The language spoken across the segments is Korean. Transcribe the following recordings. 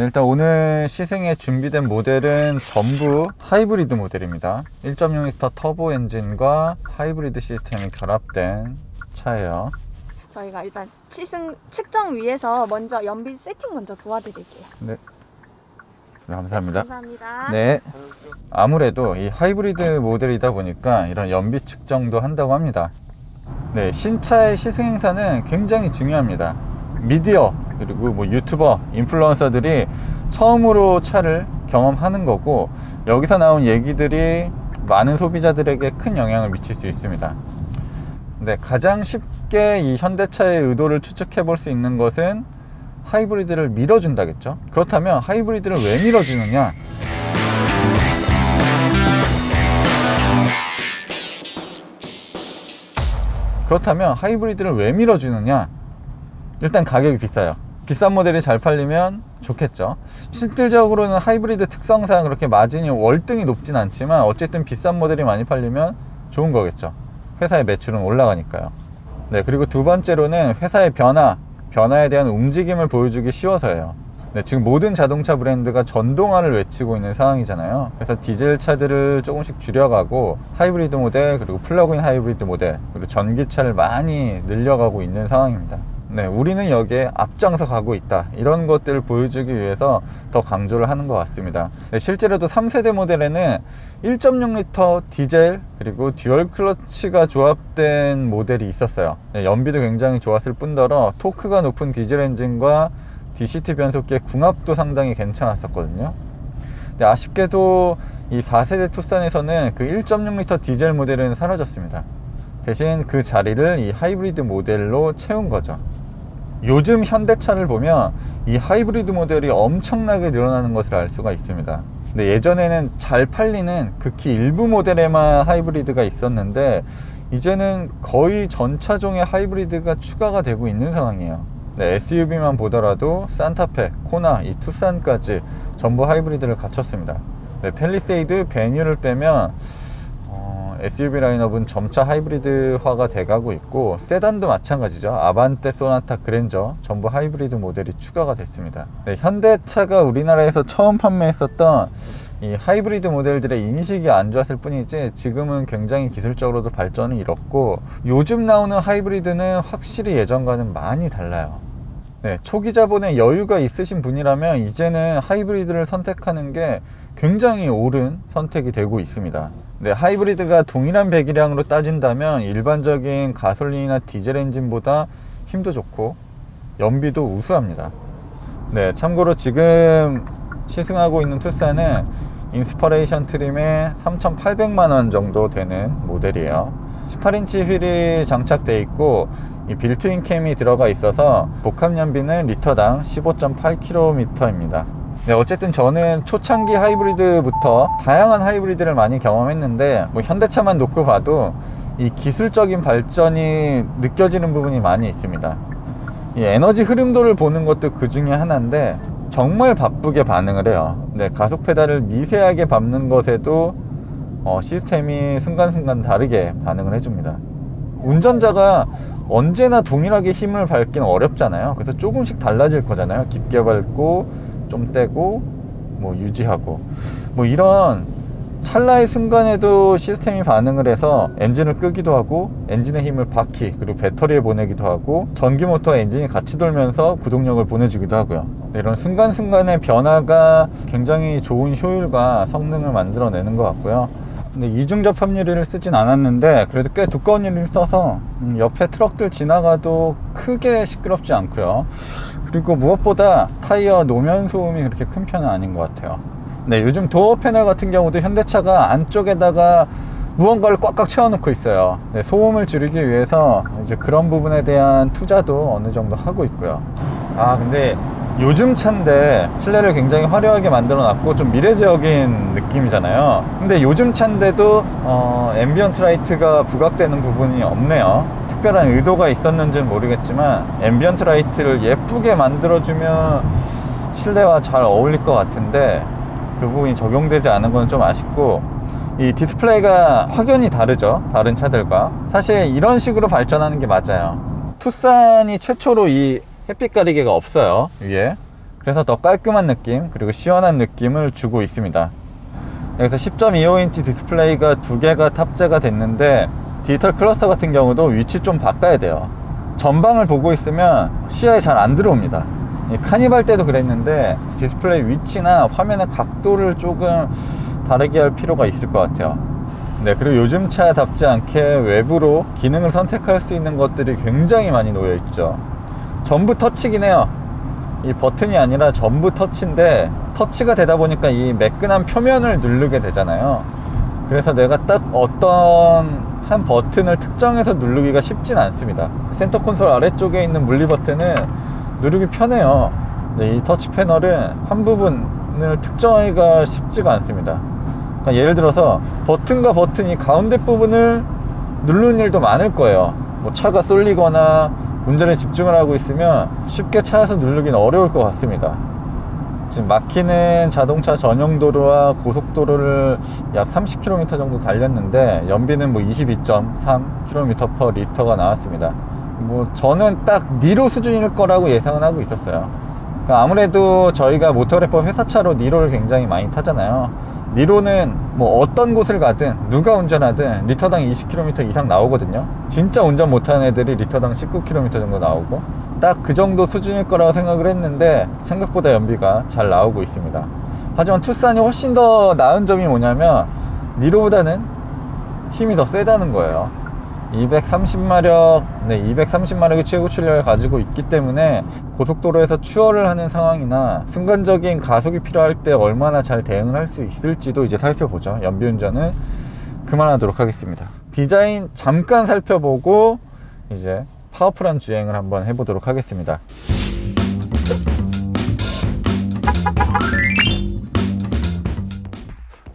네, 일단 오늘 시승에 준비된 모델은 전부 하이브리드 모델입니다. 1.6L 터보 엔진과 하이브리드 시스템이 결합된 차예요. 저희가 일단 시승 측정 위해서 먼저 연비 세팅 먼저 도와드릴게요. 네, 감사합니다. 감사합니다. 네, 아무래도 이 하이브리드 모델이다 보니까 이런 연비 측정도 한다고 합니다. 네, 신차의 시승 행사는 굉장히 중요합니다. 미디어 그리고 뭐 유튜버, 인플루언서들이 처음으로 차를 경험하는 거고, 여기서 나온 얘기들이 많은 소비자들에게 큰 영향을 미칠 수 있습니다. 네, 가장 쉽게 이 현대차의 의도를 추측해 볼 수 있는 것은 하이브리드를 밀어준다겠죠. 그렇다면 하이브리드를 왜 밀어주느냐? 일단 가격이 비싸요. 비싼 모델이 잘 팔리면 좋겠죠. 실질적으로는 하이브리드 특성상 그렇게 마진이 월등히 높진 않지만 어쨌든 비싼 모델이 많이 팔리면 좋은 거겠죠. 회사의 매출은 올라가니까요. 네, 그리고 두 번째로는 회사의 변화에 대한 움직임을 보여주기 쉬워서예요. 네, 지금 모든 자동차 브랜드가 전동화를 외치고 있는 상황이잖아요. 그래서 디젤 차들을 조금씩 줄여가고 하이브리드 모델, 그리고 플러그인 하이브리드 모델, 그리고 전기차를 많이 늘려가고 있는 상황입니다. 네, 우리는 여기에 앞장서 가고 있다, 이런 것들을 보여주기 위해서 더 강조를 하는 것 같습니다. 네, 실제로도 3세대 모델에는 1.6L 디젤 그리고 듀얼 클러치가 조합된 모델이 있었어요. 네, 연비도 굉장히 좋았을 뿐더러 토크가 높은 디젤 엔진과 DCT 변속기의 궁합도 상당히 괜찮았었거든요. 근데 아쉽게도 이 4세대 투싼에서는 그 1.6L 디젤 모델은 사라졌습니다. 대신 그 자리를 이 하이브리드 모델로 채운 거죠. 요즘 현대차를 보면 이 하이브리드 모델이 엄청나게 늘어나는 것을 알 수가 있습니다. 근데 예전에는 잘 팔리는 극히 일부 모델에만 하이브리드가 있었는데 이제는 거의 전 차종에 하이브리드가 추가가 되고 있는 상황이에요. 네, SUV만 보더라도 산타페, 코나, 이 투싼까지 전부 하이브리드를 갖췄습니다. 네, 팰리세이드, 베뉴를 빼면 SUV 라인업은 점차 하이브리드화가 돼가고 있고, 세단도 마찬가지죠. 아반떼, 소나타, 그랜저 전부 하이브리드 모델이 추가가 됐습니다. 네, 현대차가 우리나라에서 처음 판매했었던 이 하이브리드 모델들의 인식이 안 좋았을 뿐이지 지금은 굉장히 기술적으로도 발전을 이뤘고, 요즘 나오는 하이브리드는 확실히 예전과는 많이 달라요. 네, 초기 자본에 여유가 있으신 분이라면 이제는 하이브리드를 선택하는 게 굉장히 옳은 선택이 되고 있습니다. 네, 하이브리드가 동일한 배기량으로 따진다면 일반적인 가솔린이나 디젤 엔진보다 힘도 좋고 연비도 우수합니다. 네, 참고로 지금 시승하고 있는 투싼은 인스퍼레이션 트림에 3,800만원 정도 되는 모델이에요. 18인치 휠이 장착되어 있고 이 빌트인 캠이 들어가 있어서 복합 연비는 리터당 15.8km입니다. 네, 어쨌든 저는 초창기 하이브리드부터 다양한 하이브리드를 많이 경험했는데 뭐 현대차만 놓고 봐도 이 기술적인 발전이 느껴지는 부분이 많이 있습니다. 이 에너지 흐름도를 보는 것도 그 중에 하나인데 정말 바쁘게 반응을 해요. 네, 가속 페달을 미세하게 밟는 것에도 시스템이 순간순간 다르게 반응을 해줍니다. 운전자가 언제나 동일하게 힘을 밟기는 어렵잖아요. 그래서 조금씩 달라질 거잖아요. 깊게 밟고 좀 떼고 뭐 유지하고 뭐 이런 찰나의 순간에도 시스템이 반응을 해서 엔진을 끄기도 하고 엔진의 힘을 바퀴 그리고 배터리에 보내기도 하고 전기 모터와 엔진이 같이 돌면서 구동력을 보내주기도 하고요. 이런 순간순간의 변화가 굉장히 좋은 효율과 성능을 만들어내는 것 같고요. 근데 이중 접합유리를 쓰진 않았는데 그래도 꽤 두꺼운 유리를 써서 옆에 트럭들 지나가도 크게 시끄럽지 않고요. 그리고 무엇보다 타이어 노면 소음이 그렇게 큰 편은 아닌 것 같아요. 네, 요즘 도어 패널 같은 경우도 현대차가 안쪽에다가 무언가를 꽉꽉 채워놓고 있어요. 네, 소음을 줄이기 위해서 이제 그런 부분에 대한 투자도 어느 정도 하고 있고요. 근데 요즘 차인데 실내를 굉장히 화려하게 만들어 놨고 좀 미래적인 느낌이잖아요. 근데 요즘 차인데도 앰비언트 라이트가 부각되는 부분이 없네요. 특별한 의도가 있었는지는 모르겠지만 앰비언트 라이트를 예쁘게 만들어주면 실내와 잘 어울릴 것 같은데 그 부분이 적용되지 않은 건 좀 아쉽고, 이 디스플레이가 확연히 다르죠, 다른 차들과. 사실 이런 식으로 발전하는 게 맞아요. 투싼이 최초로 이 햇빛 가리개가 없어요, 위에. 그래서 더 깔끔한 느낌 그리고 시원한 느낌을 주고 있습니다. 여기서 10.25인치 디스플레이가 2개가 탑재가 됐는데 디지털 클러스터 같은 경우도 위치 좀 바꿔야 돼요. 전방을 보고 있으면 시야에 잘 안 들어옵니다. 이 카니발 때도 그랬는데 디스플레이 위치나 화면의 각도를 조금 다르게 할 필요가 있을 것 같아요. 네, 그리고 요즘 차답지 않게 외부로 기능을 선택할 수 있는 것들이 굉장히 많이 놓여 있죠. 전부 터치긴 해요. 이 버튼이 아니라 전부 터치인데 터치가 되다 보니까 이 매끈한 표면을 누르게 되잖아요. 그래서 내가 딱 어떤 한 버튼을 특정해서 누르기가 쉽진 않습니다. 센터 콘솔 아래쪽에 있는 물리 버튼은 누르기 편해요. 근데 이 터치 패널은 한 부분을 특정하기가 쉽지가 않습니다. 그러니까 예를 들어서 버튼과 버튼이 가운데 부분을 누르는 일도 많을 거예요. 뭐 차가 쏠리거나 운전에 집중을 하고 있으면 쉽게 찾아서 누르기는 어려울 것 같습니다. 지금 막히는 자동차 전용 도로와 고속도로를 약 30km 정도 달렸는데 연비는 뭐 22.3km/L가 나왔습니다. 뭐 저는 딱 니로 수준일 거라고 예상은 하고 있었어요. 그러니까 아무래도 저희가 모터래퍼 회사차로 니로를 굉장히 많이 타잖아요. 니로는 뭐 어떤 곳을 가든 누가 운전하든 리터당 20km 이상 나오거든요. 진짜 운전 못하는 애들이 리터당 19km 정도 나오고 딱 그 정도 수준일 거라고 생각을 했는데 생각보다 연비가 잘 나오고 있습니다. 하지만 투싼이 훨씬 더 나은 점이 뭐냐면 니로보다는 힘이 더 세다는 거예요. 230마력, 네, 230마력의 최고 출력을 가지고 있기 때문에 고속도로에서 추월을 하는 상황이나 순간적인 가속이 필요할 때 얼마나 잘 대응을 할 수 있을지도 이제 살펴보죠. 연비운전은 그만하도록 하겠습니다. 디자인 잠깐 살펴보고 이제 파워풀한 주행을 한번 해보도록 하겠습니다.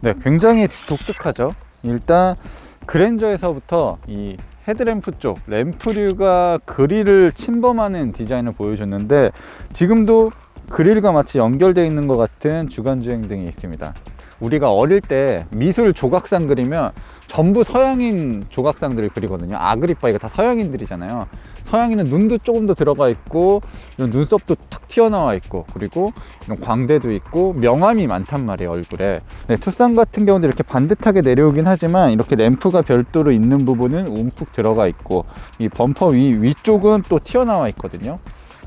네, 굉장히 독특하죠. 일단 그랜저에서부터 이 헤드램프 쪽 램프류가 그릴을 침범하는 디자인을 보여줬는데 지금도 그릴과 마치 연결되어 있는 것 같은 주간주행등이 있습니다. 우리가 어릴 때 미술 조각상 그리면 전부 서양인 조각상들을 그리거든요. 아그리파 이거 다 서양인들이잖아요. 서양인은 눈도 조금 더 들어가 있고 이런 눈썹도 탁 튀어나와 있고 그리고 이런 광대도 있고 명암이 많단 말이에요, 얼굴에. 네, 투싼 같은 경우도 이렇게 반듯하게 내려오긴 하지만 이렇게 램프가 별도로 있는 부분은 움푹 들어가 있고 이 범퍼 위쪽은 또 튀어나와 있거든요.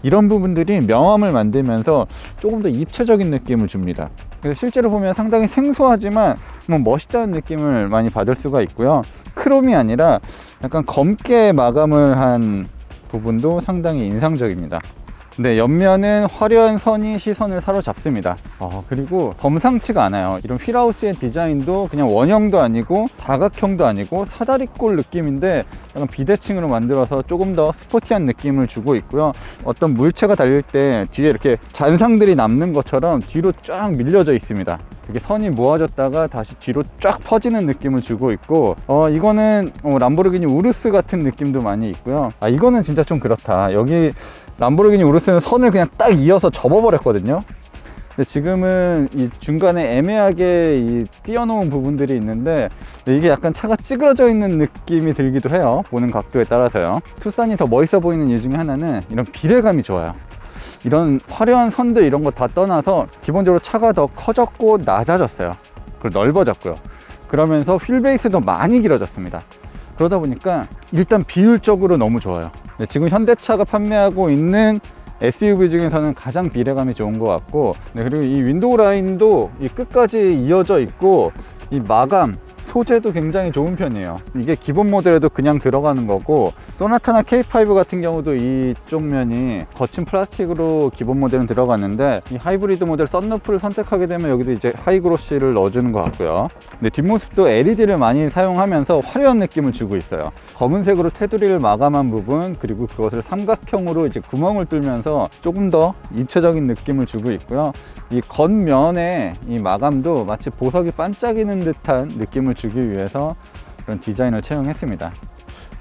이런 부분들이 명암을 만들면서 조금 더 입체적인 느낌을 줍니다. 그래서 실제로 보면 상당히 생소하지만 뭐 멋있다는 느낌을 많이 받을 수가 있고요. 크롬이 아니라 약간 검게 마감을 한 부분도 상당히 인상적입니다. 네, 옆면은 화려한 선이 시선을 사로잡습니다. 그리고 범상치가 않아요. 이런 휠하우스의 디자인도 그냥 원형도 아니고 사각형도 아니고 사다리꼴 느낌인데 약간 비대칭으로 만들어서 조금 더 스포티한 느낌을 주고 있고요. 어떤 물체가 달릴 때 뒤에 이렇게 잔상들이 남는 것처럼 뒤로 쫙 밀려져 있습니다. 이렇게 선이 모아졌다가 다시 뒤로 쫙 퍼지는 느낌을 주고 있고 이거는 람보르기니 우루스 같은 느낌도 많이 있고요. 이거는 진짜 좀 그렇다. 여기 람보르기니 우루스는 선을 그냥 딱 이어서 접어버렸거든요. 근데 지금은 이 중간에 애매하게 이 띄어놓은 부분들이 있는데 이게 약간 차가 찌그러져 있는 느낌이 들기도 해요. 보는 각도에 따라서요. 투싼이 더 멋있어 보이는 이유 중에 하나는 이런 비례감이 좋아요. 이런 화려한 선들 이런 거 다 떠나서 기본적으로 차가 더 커졌고 낮아졌어요. 그리고 넓어졌고요. 그러면서 휠베이스도 많이 길어졌습니다. 그러다 보니까 일단 비율적으로 너무 좋아요. 네, 지금 현대차가 판매하고 있는 SUV 중에서는 가장 비례감이 좋은 것 같고, 네, 그리고 이 윈도우 라인도 이 끝까지 이어져 있고 이 마감 소재도 굉장히 좋은 편이에요. 이게 기본 모델에도 그냥 들어가는 거고, 소나타나 K5 같은 경우도 이쪽 면이 거친 플라스틱으로 기본 모델은 들어갔는데 이 하이브리드 모델 썬루프를 선택하게 되면 여기도 이제 하이그로시를 넣어주는 것 같고요. 근데 뒷모습도 LED를 많이 사용하면서 화려한 느낌을 주고 있어요. 검은색으로 테두리를 마감한 부분, 그리고 그것을 삼각형으로 이제 구멍을 뚫면서 조금 더 입체적인 느낌을 주고 있고요. 이 겉면의 이 마감도 마치 보석이 반짝이는 듯한 느낌을 주기 위해서 그런 디자인을 채용했습니다.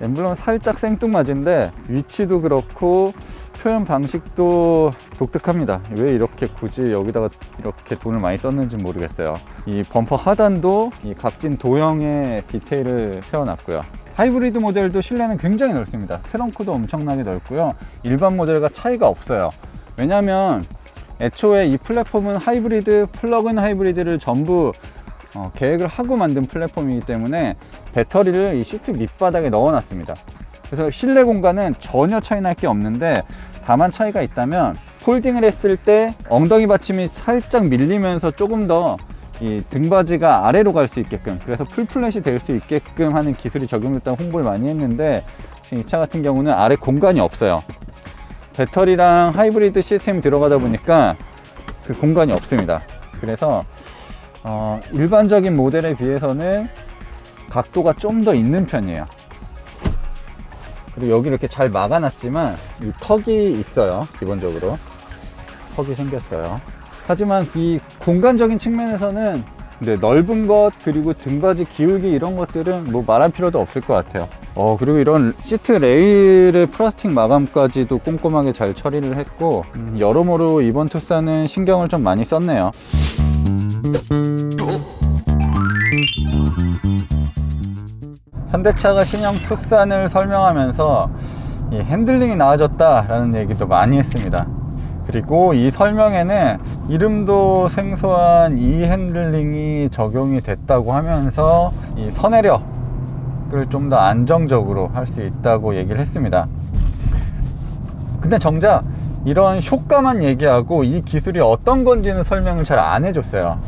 엠블럼은 살짝 생뚱맞은데 위치도 그렇고 표현 방식도 독특합니다. 왜 이렇게 굳이 여기다가 이렇게 돈을 많이 썼는지 모르겠어요. 이 범퍼 하단도 이 각진 도형의 디테일을 세워놨고요. 하이브리드 모델도 실내는 굉장히 넓습니다. 트렁크도 엄청나게 넓고요. 일반 모델과 차이가 없어요. 왜냐하면 애초에 이 플랫폼은 하이브리드, 플러그인 하이브리드를 전부 계획을 하고 만든 플랫폼이기 때문에 배터리를 이 시트 밑바닥에 넣어 놨습니다. 그래서 실내 공간은 전혀 차이 날 게 없는데, 다만 차이가 있다면 폴딩을 했을 때 엉덩이 받침이 살짝 밀리면서 조금 더 이 등받이가 아래로 갈 수 있게끔, 그래서 풀플랫이 될 수 있게끔 하는 기술이 적용됐다고 홍보를 많이 했는데, 지금 이 차 같은 경우는 아래 공간이 없어요. 배터리랑 하이브리드 시스템이 들어가다 보니까 그 공간이 없습니다. 그래서 일반적인 모델에 비해서는 각도가 좀 더 있는 편이에요. 그리고 여기 이렇게 잘 막아놨지만 이 턱이 있어요. 기본적으로 턱이 생겼어요. 하지만 이 공간적인 측면에서는 넓은 것, 그리고 등받이 기울기 이런 것들은 뭐 말할 필요도 없을 것 같아요. 그리고 이런 시트 레일의 플라스틱 마감까지도 꼼꼼하게 잘 처리를 했고, 여러모로 이번 투싼은 신경을 좀 많이 썼네요. 현대차가 신형 투싼을 설명하면서 이 핸들링이 나아졌다라는 얘기도 많이 했습니다. 그리고 이 설명에는 이름도 생소한 이 핸들링이 적용이 됐다고 하면서 이 선회력을 좀 더 안정적으로 할 수 있다고 얘기를 했습니다. 근데 정작 이런 효과만 얘기하고 이 기술이 어떤 건지는 설명을 잘 안 해줬어요.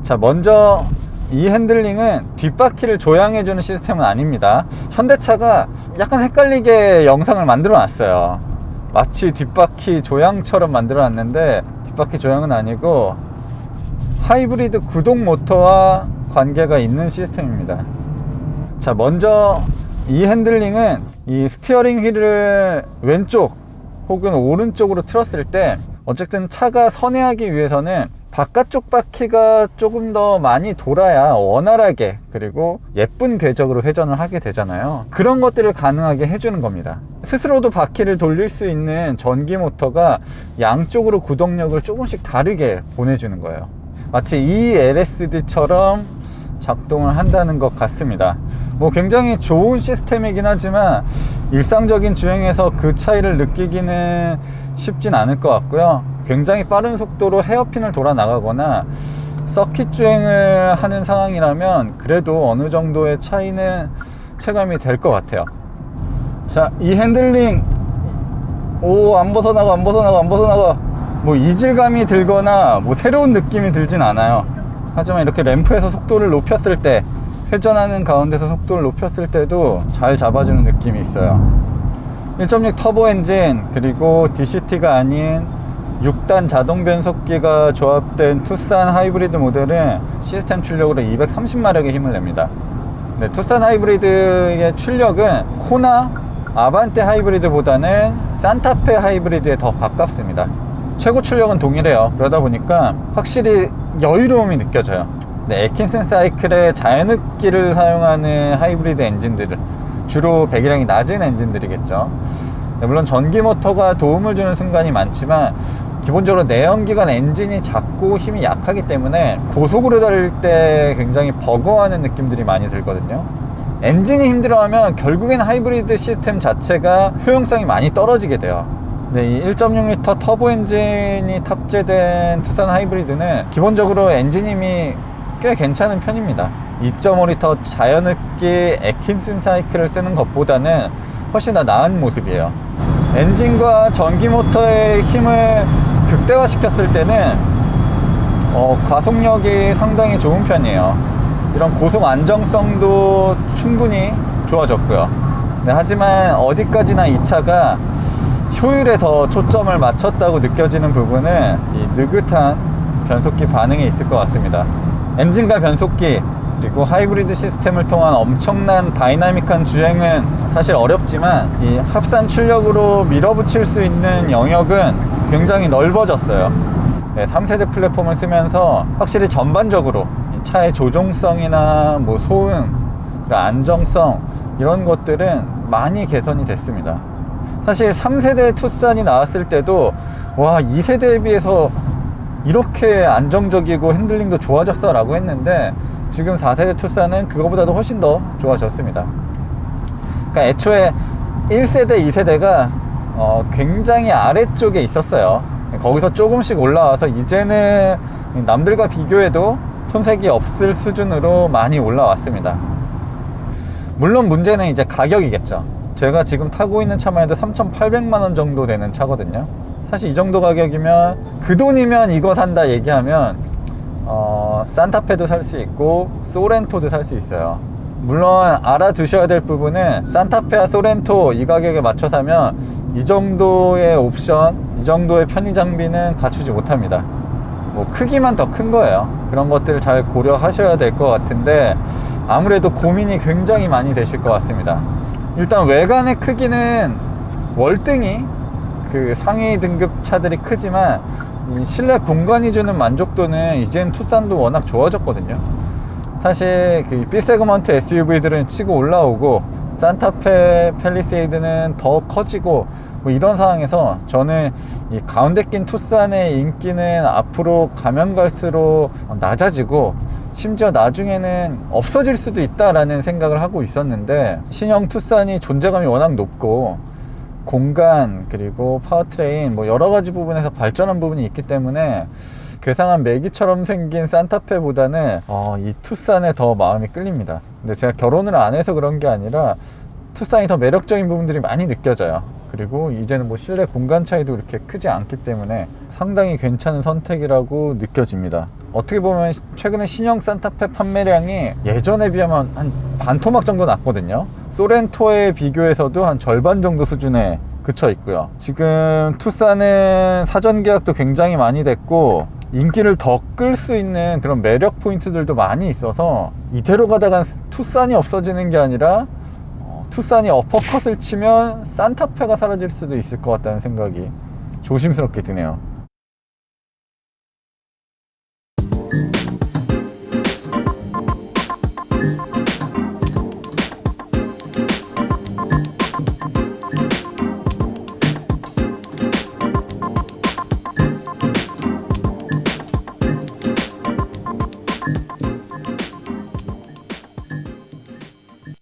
자, 먼저 이 핸들링은 뒷바퀴를 조향해주는 시스템은 아닙니다. 현대차가 약간 헷갈리게 영상을 만들어 놨어요. 마치 뒷바퀴 조향처럼 만들어 놨는데 뒷바퀴 조향은 아니고 하이브리드 구동 모터와 관계가 있는 시스템입니다. 자, 먼저 이 핸들링은 이 스티어링 휠을 왼쪽 혹은 오른쪽으로 틀었을 때 어쨌든 차가 선회하기 위해서는 바깥쪽 바퀴가 조금 더 많이 돌아야 원활하게, 그리고 예쁜 궤적으로 회전을 하게 되잖아요. 그런 것들을 가능하게 해주는 겁니다. 스스로도 바퀴를 돌릴 수 있는 전기 모터가 양쪽으로 구동력을 조금씩 다르게 보내주는 거예요. 마치 ELSD처럼 작동을 한다는 것 같습니다. 뭐 굉장히 좋은 시스템이긴 하지만 일상적인 주행에서 그 차이를 느끼기는 쉽진 않을 것 같고요. 굉장히 빠른 속도로 헤어핀을 돌아 나가거나 서킷 주행을 하는 상황이라면 그래도 어느 정도의 차이는 체감이 될 것 같아요. 자, 이 핸들링 안 벗어나가 뭐 이질감이 들거나 뭐 새로운 느낌이 들진 않아요. 하지만 이렇게 램프에서 속도를 높였을 때, 회전하는 가운데서 속도를 높였을 때도 잘 잡아주는 느낌이 있어요. 1.6 터보 엔진, 그리고 DCT가 아닌 6단 자동 변속기가 조합된 투싼 하이브리드 모델은 시스템 출력으로 230마력의 힘을 냅니다. 네, 투싼 하이브리드의 출력은 코나 아반떼 하이브리드보다는 산타페 하이브리드에 더 가깝습니다. 최고 출력은 동일해요. 그러다 보니까 확실히 여유로움이 느껴져요. 네, 애킨슨 사이클의 자연흡기를 사용하는 하이브리드 엔진들을, 주로 배기량이 낮은 엔진들이겠죠. 네, 물론 전기 모터가 도움을 주는 순간이 많지만 기본적으로 내연기관 엔진이 작고 힘이 약하기 때문에 고속으로 달릴 때 굉장히 버거워하는 느낌들이 많이 들거든요. 엔진이 힘들어하면 결국엔 하이브리드 시스템 자체가 효용성이 많이 떨어지게 돼요. 네, 이 1.6L 터보 엔진이 탑재된 투싼 하이브리드는 기본적으로 엔진 힘이 꽤 괜찮은 편입니다. 2.5L 자연흡기 애킨슨 사이클을 쓰는 것보다는 훨씬 더 나은 모습이에요. 엔진과 전기 모터의 힘을 극대화시켰을 때는 가속력이 상당히 좋은 편이에요. 이런 고속 안정성도 충분히 좋아졌고요. 네, 하지만 어디까지나 이 차가 효율에 더 초점을 맞췄다고 느껴지는 부분은 이 느긋한 변속기 반응에 있을 것 같습니다. 엔진과 변속기, 그리고 하이브리드 시스템을 통한 엄청난 다이나믹한 주행은 사실 어렵지만 이 합산 출력으로 밀어붙일 수 있는 영역은 굉장히 넓어졌어요. 네, 3세대 플랫폼을 쓰면서 확실히 전반적으로 차의 조종성이나 뭐 소음, 그리고 안정성 이런 것들은 많이 개선이 됐습니다. 사실 3세대 투싼이 나왔을 때도 와, 2세대에 비해서 이렇게 안정적이고 핸들링도 좋아졌어 라고 했는데 지금 4세대 투싼은 그거보다도 훨씬 더 좋아졌습니다. 그러니까 애초에 1세대, 2세대가 굉장히 아래쪽에 있었어요. 거기서 조금씩 올라와서 이제는 남들과 비교해도 손색이 없을 수준으로 많이 올라왔습니다. 물론 문제는 이제 가격이겠죠. 제가 지금 타고 있는 차만 해도 3,800만 원 정도 되는 차거든요. 사실 이 정도 가격이면 그 돈이면 이거 산다 얘기하면 산타페도 살 수 있고 소렌토도 살 수 있어요. 물론 알아두셔야 될 부분은 산타페와 소렌토 이 가격에 맞춰 사면 이 정도의 옵션, 이 정도의 편의 장비는 갖추지 못합니다. 뭐 크기만 더 큰 거예요. 그런 것들을 잘 고려하셔야 될 것 같은데 아무래도 고민이 굉장히 많이 되실 것 같습니다. 일단 외관의 크기는 월등히 그 상위 등급 차들이 크지만 이 실내 공간이 주는 만족도는 이젠 투싼도 워낙 좋아졌거든요. 사실 그 B세그먼트 SUV들은 치고 올라오고 산타페 팰리세이드는 더 커지고 뭐 이런 상황에서 저는 이 가운데 낀 투싼의 인기는 앞으로 가면 갈수록 낮아지고 심지어 나중에는 없어질 수도 있다라는 생각을 하고 있었는데 신형 투싼이 존재감이 워낙 높고 공간 그리고 파워트레인 뭐 여러 가지 부분에서 발전한 부분이 있기 때문에 괴상한 메기처럼 생긴 산타페보다는 이 투싼에 더 마음이 끌립니다. 근데 제가 결혼을 안 해서 그런 게 아니라 투싼이 더 매력적인 부분들이 많이 느껴져요. 그리고 이제는 뭐 실내 공간 차이도 그렇게 크지 않기 때문에 상당히 괜찮은 선택이라고 느껴집니다. 어떻게 보면 최근에 신형 산타페 판매량이 예전에 비하면 한 반토막 정도 났거든요. 소렌토에 비교해서도 한 절반 정도 수준에 그쳐 있고요. 지금 투싼은 사전 계약도 굉장히 많이 됐고 인기를 더 끌 수 있는 그런 매력 포인트들도 많이 있어서 이대로 가다가 투싼이 없어지는 게 아니라 투싼이 어퍼컷을 치면 산타페가 사라질 수도 있을 것 같다는 생각이 조심스럽게 드네요.